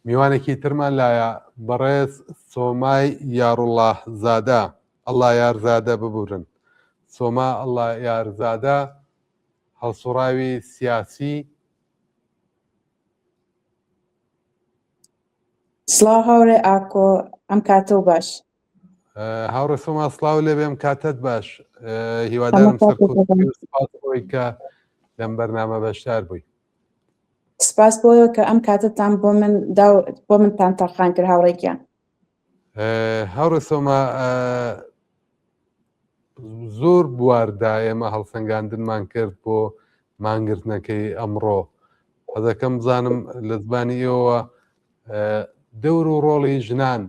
میوانێکی ترمان لایە بەڕێز سۆمای یاڕوڵڵاه زادە ئەڵڵا یارزادە ببورن. سۆما ئەڵڵا یارزادە هەڵسوڕاوی سیاسی سڵاو هاوڕێ ئاکۆ ئەم کاتە و باش. هاوڕێ سۆما سڵاو لێ بێم کاتت باش. هیوادارم سەرکوتسپاس بۆی کە لەم بەرنامە بەشدار بووی. سپاس بۆیەوە کە ئەم کاتتان بۆ منتان تەرخان کرد هاوڕێکیان. هاوڕێ سۆما زۆر بواردا ئێمە هەڵسەنگاندنمان کرد بۆ مانگرتنەکەی ئەمڕۆ. حەزەکەم بزانم لە زبانی ئێوە دەور و ڕۆڵی ژنان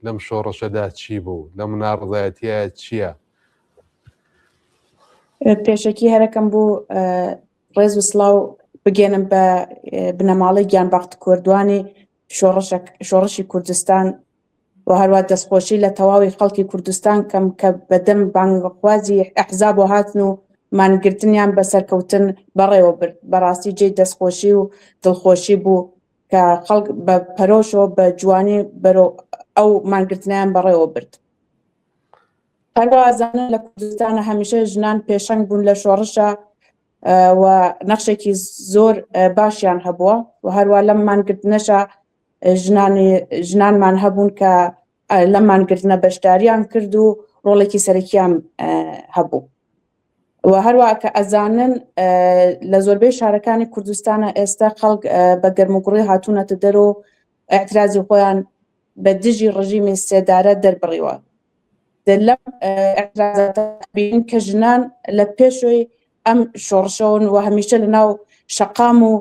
لەم شۆڕەشەدا چی بوو، لە مناڕزایەتیە چییە؟ پێشەکی هەرەکەم بوو ڕێز و سڵاو بگێنم بە بنەماڵی گیانبەخت کوردوانی شۆڕشی کوردستان و هەروە دەستخۆشی لە تەواوی خەڵکی کوردستان کەم کە بەدەم بانگخوازی ئەحزاب و هاتن و مانگرتنیان بەسەرکەوتن بەڕێوە برد. بەڕاستی جێ دەستخۆشی و دڵخۆشی بوو کە خەڵک بە پەرۆشەوە بە جوانی بەرەو ئەو مانگرتنیان بەڕێوە برد. هەروە ئازانە لە کوردستانە هەمیشە ژنان پێشەنگ بوون لە شۆڕشە و نەخشێکی زۆر باشیان هەبووە و هەروە لەم مانگرتنەشە ژنانمان هەبوون کە لەم مانگرتنە بەشداریان کرد و ڕۆڵێکی سەرەکیان هەبوو. و هەروە کە ئەزانن لە زۆربەی شارەکانی کوردستانە ئێستا خەڵک بە گەرموگوڕی هاتوونەتە دەرەوە و ئەعترازی خۆیان بە دژی ڕژیمی سێدارە دەربڕیوە. لەم ئەعترازاتە بینین کە ژنان لە پێشوەی ئەم شۆڕشەون و هەمیشە لەناو شەقام و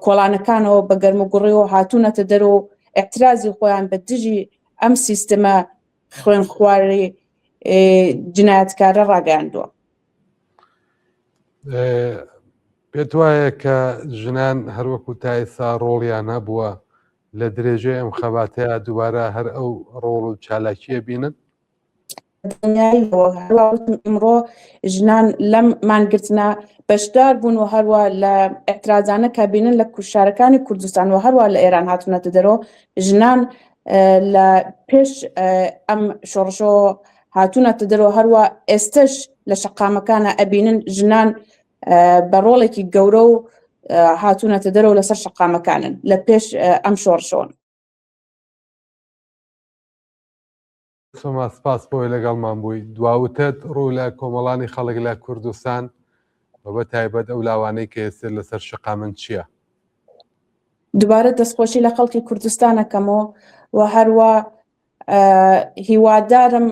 کۆڵانەکانەوە بە گەرموگوڕیەوە هاتوونەتە دەرەوە و ئەعترازی خۆیان بە دژی ئەم سیستەمە خوێن خواری جنایەتکارە ڕاگەیاندووە. پێت وایە کە ژنان هەروەکو تا ئێستا ڕۆڵیان هەبووە لە درێژەی ئەم خەباتەیە دووبارە هەر ئەو ڕۆڵ و چالاکیە بینن؟ ئەمڕۆ ژنان لەم مانگرتنە بەشدار بوون و هەروە لە ئەعترازانە کە بینن لە شارەکانی کوردستان و هەروە لە ئێران هاتوونەتە دەرەوە. ژنان لە پێش ئەم شۆڕشەوە هاتوونەتە دەرەوە هەروە ئێستش لە شەقامەکانە ئەبینن ژنان بە ڕۆڵێکی گەورە و هاتوونەتە دەرەوە لەسەر شەقامەکانن لە پێش ئەم شۆڕشەوە. سۆما سپاس بۆی لەگەڵمان بووی. دواوتت ڕوو لە کۆمەڵانی خەڵک لە کوردستان بە تایبەت ئەو لاوانەی کە ئێستا لەسەر شەقامن چییە؟ دووبارە دەستخۆشی لە خەڵکی کوردستانەکەمەوە و هەروە هیوادارم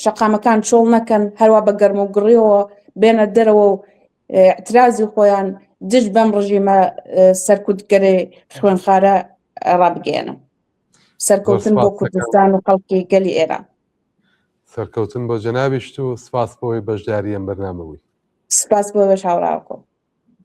شەقامەکان چۆڵ نەکەن هەروە بە گەرموگوڕیەوە بێنە دەرەوە و ئەعترازی خۆیان دژ بەم ڕژیمە سەرکوتگەرەی خوێنخوارە ڕابگەێنن. سەرکەوتن بۆ کوردستان و خەڵکی گەلی ئێران. سەرکەوتن بۆ جەنابیشت و سپاس بۆی بەشداری ئەم بەرنامە بووی. سپاس بۆ بەش هاوڕاوکۆ.